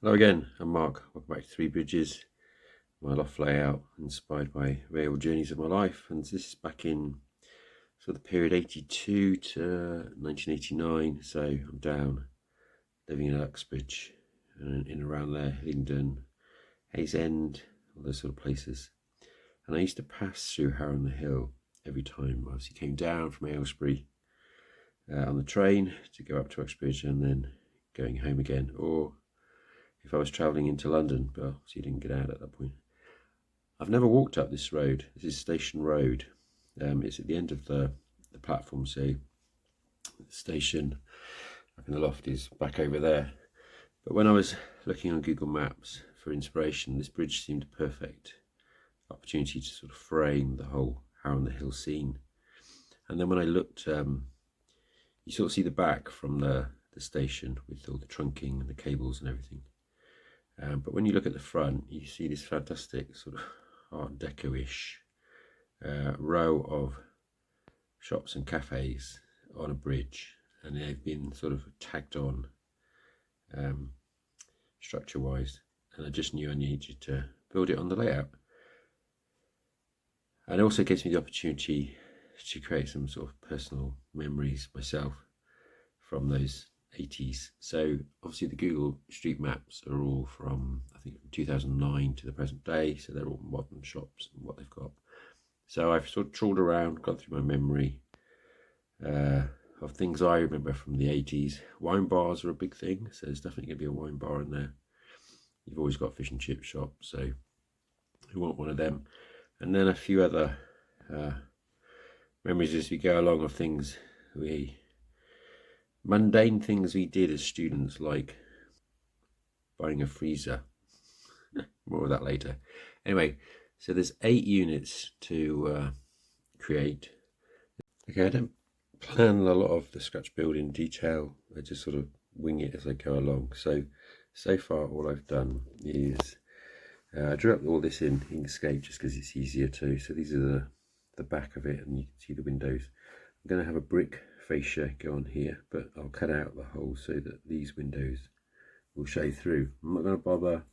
Hello again, I'm Mark. Welcome back to Three Bridges, my loft layout inspired by rail journeys of my life. And this is back in sort of the period 82 to 1989. So I'm down living in Uxbridge and in around there, Hillingdon, Hayes End, all those sort of places. And I used to pass through Harrow on the Hill every time I obviously came down from Aylesbury on the train to go up to Uxbridge and then going home again, or if I was travelling into London, but obviously didn't get out at that point. I've never walked up this road. This is Station Road. It's at the end of the platform, so the station up in the loft is back over there. But when I was looking on Google Maps for inspiration, this bridge seemed a perfect opportunity to sort of frame the whole Harrow on the Hill scene. And then when I looked, you sort of see the back from the station with all the trunking and the cables and everything. But when you look at the front, you see this fantastic sort of Art Deco-ish row of shops and cafes on a bridge, and they've been sort of tagged on structure-wise, and I just knew I needed to build it on the layout. And it also gives me the opportunity to create some sort of personal memories myself from those 80s. So obviously the Google Street Maps are all from, I think, from 2009 to the present day, so they're all modern shops and what they've got. So I've sort of trawled around, gone through my memory of things I remember from the 80s. Wine bars are a big thing, so there's definitely going to be a wine bar in there. You've always got a fish and chip shop, so you want one of them. And then a few other memories as we go along of things mundane things we did as students, like buying a freezer. More of that later. Anyway, so there's 8 units to create. Okay, I don't plan a lot of the scratch build in detail. I just sort of wing it as I go along. So far all I've done is I drew up all this in Inkscape just because it's easier to. So these are the back of it, and you can see the windows. I'm going to have a brick fascia go on here, but I'll cut out the hole so that these windows will show through. I'm not going to bother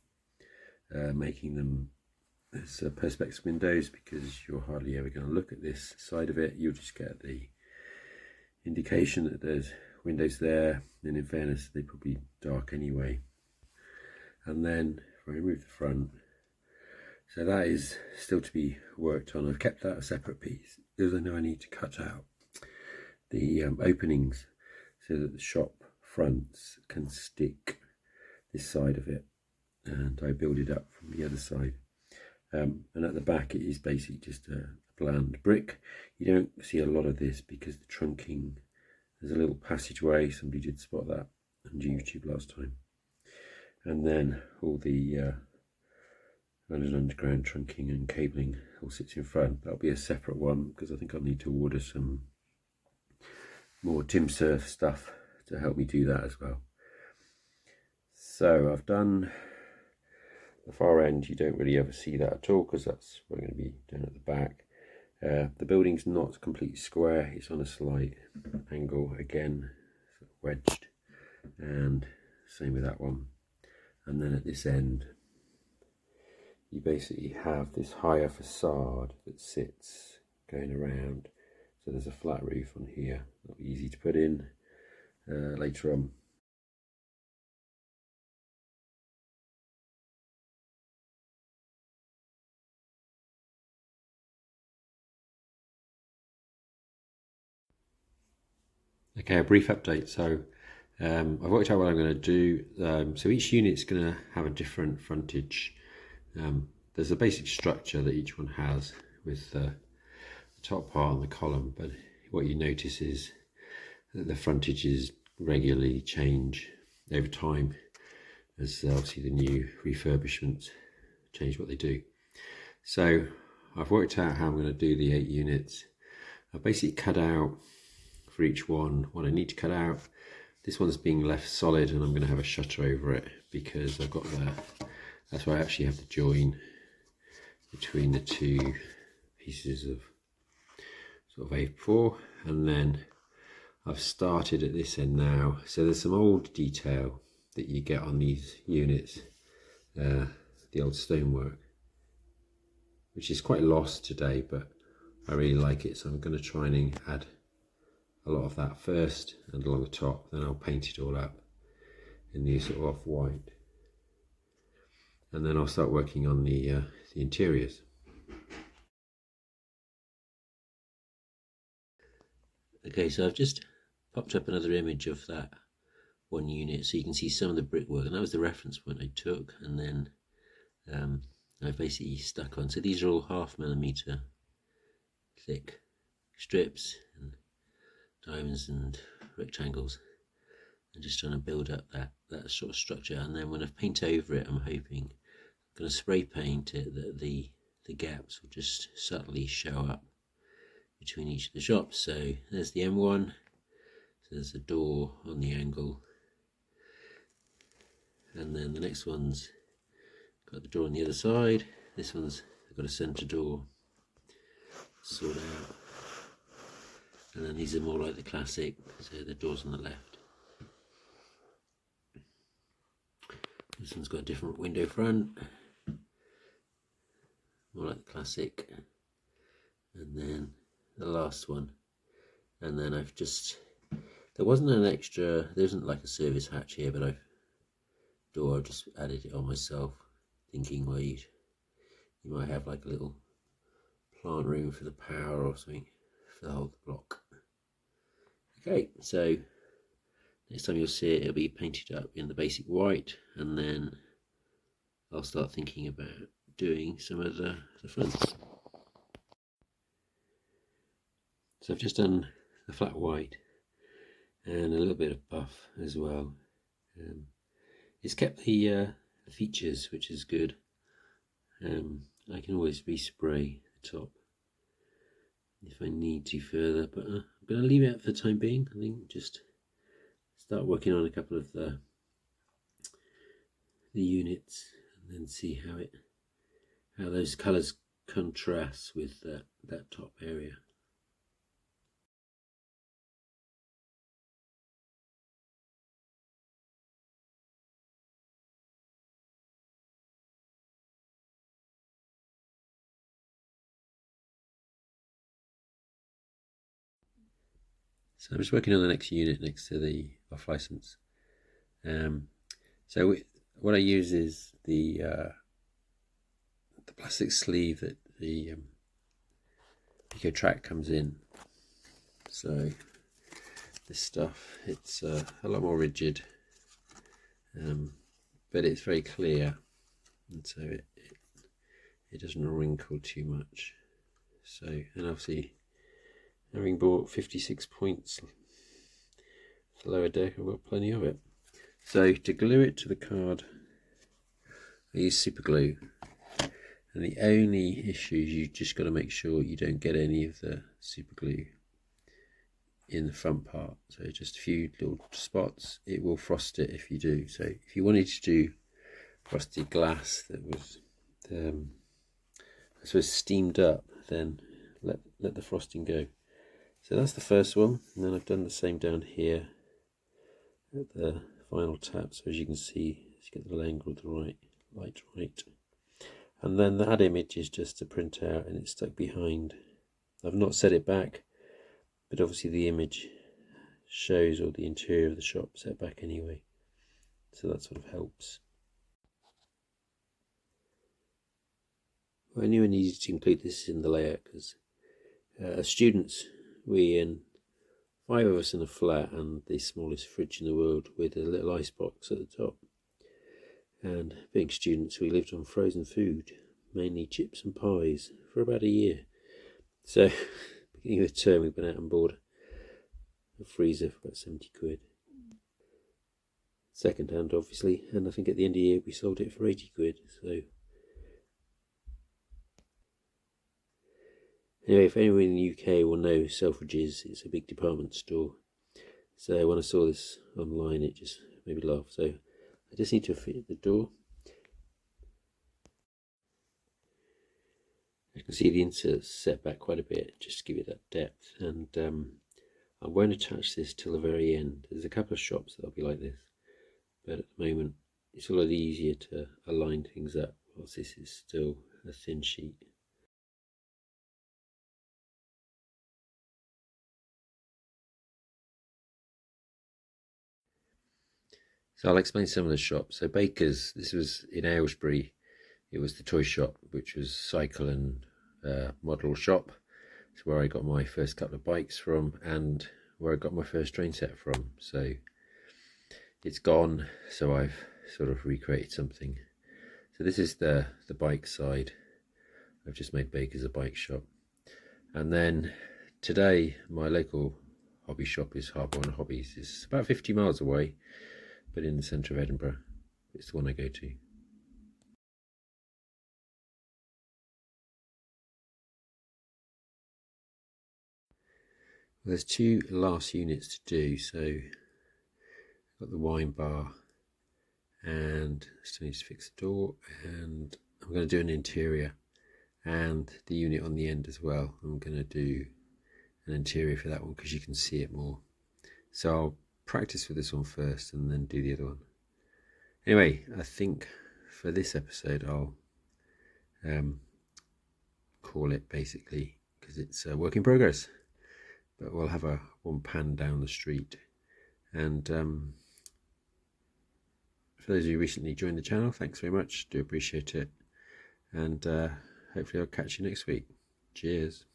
making them as perspex windows because you're hardly ever going to look at this side of it. You'll just get the indication that there's windows there, and in fairness they're probably dark anyway. And then if I remove the front, so that is still to be worked on. I've kept that a separate piece because I know I need to cut out the openings so that the shop fronts can stick this side of it, and I build it up from the other side. And at the back it is basically just a bland brick. You don't see a lot of this because the trunking, there's a little passageway. Somebody did spot that on YouTube last time. And then all the London Underground trunking and cabling all sits in front. That'll be a separate one because I think I'll need to order some more Tim Surf stuff to help me do that as well. So I've done the far end. You don't really ever see that at all because that's what I'm going to be doing at the back. The building's not completely square, it's on a slight angle again, sort of wedged, and same with that one. And then at this end you basically have this higher facade that sits going around. So there's a flat roof on here. That'll be easy to put in later on. Okay, a brief update. So I've worked out what I'm going to do. So each unit's going to have a different frontage. There's a basic structure that each one has with the top part on the column, but what you notice is that the frontages regularly change over time as obviously the new refurbishments change what they do. So I've worked out how I'm going to do the 8 units. I've basically cut out for each one what I need to cut out. This one's being left solid, and I'm going to have a shutter over it because I've got that's why I actually have the join between the 2 pieces of sort of A4, and then I've started at this end now. So there's some old detail that you get on these units, the old stonework, which is quite lost today, but I really like it, so I'm going to try and add a lot of that first and along the top, then I'll paint it all up in the sort of off-white, and then I'll start working on the interiors. Okay, so I've just popped up another image of that one unit so you can see some of the brickwork, and that was the reference point I took, and then I basically stuck on. So these are all 0.5mm thick strips and diamonds and rectangles. I'm just trying to build up that sort of structure, and then when I paint over it, I'm hoping I'm going to spray paint it that the gaps will just subtly show up between each of the shops. So there's the M1, so there's a door on the angle, and then the next one's got the door on the other side. This one's got a centre door sort out, and then these are more like the classic, so the door's on the left. This one's got a different window front, more like the classic, and then the last one. And then I've just, there wasn't an extra, there isn't like a service hatch here, but I've just added it on myself, thinking, well, you might have like a little plant room for the power or something for the whole block. Okay, so next time you'll see it, it'll be painted up in the basic white, and then I'll start thinking about doing some of the fronts. So I've just done the flat white and a little bit of buff as well. It's kept the features, which is good. I can always respray the top if I need to further, but I'm going to leave it out for the time being. I think just start working on a couple of the units and then see how those colours contrast with that top area. So I'm just working on the next unit next to the off license. So what I use is the plastic sleeve that the Eco Track comes in. So this stuff, it's a lot more rigid, but it's very clear, and so it doesn't wrinkle too much. So, and obviously, having bought 56 points for lower deck, I've got plenty of it. So to glue it to the card, I use super glue, and the only issue is you just got to make sure you don't get any of the super glue in the front part. So just a few little spots. It will frost it if you do. So if you wanted to do frosted glass that was I suppose steamed up, then let the frosting go. So that's the first one, and then I've done the same down here at the final tap. So as you can see, you get the angle of the light right, and then that image is just to print out, and it's stuck behind. I've not set it back, but obviously the image shows all the interior of the shop set back anyway, so that sort of helps. Well, I knew I needed to include this in the layout because as students, we 5 of us in a flat and the smallest fridge in the world with a little ice box at the top. And being students, we lived on frozen food, mainly chips and pies, for about a year. So, beginning of the term, we went out and bought a freezer for about 70 quid. Second hand, obviously, and I think at the end of the year we sold it for 80 quid. So, anyway, if anyone in the UK will know Selfridges, it's a big department store. So when I saw this online, it just made me laugh. So I just need to fit the door. You can see the insert's set back quite a bit, just to give it that depth. And I won't attach this till the very end. There's a couple of shops that'll be like this. but at the moment it's a lot easier to align things up whilst this is still a thin sheet. So I'll explain some of the shops. So Baker's, this was in Aylesbury. It was the toy shop, which was cycle and model shop. It's where I got my first couple of bikes from and where I got my first train set from. So it's gone, so I've sort of recreated something. So this is the bike side. I've just made Baker's a bike shop. And then today my local hobby shop is Harrow and Hobbies. It's about 50 miles away, but in the centre of Edinburgh. It's the one I go to. There's two last units to do. So I've got the wine bar and still need to fix the door, and I'm going to do an interior and the unit on the end as well. I'm going to do an interior for that one because you can see it more. So I'll practice with this one first and then do the other one. Anyway, I think for this episode I'll call it basically, because it's a work in progress, but we'll have one pan down the street. And for those of you who recently joined the channel, thanks very much, do appreciate it, and hopefully I'll catch you next week. Cheers.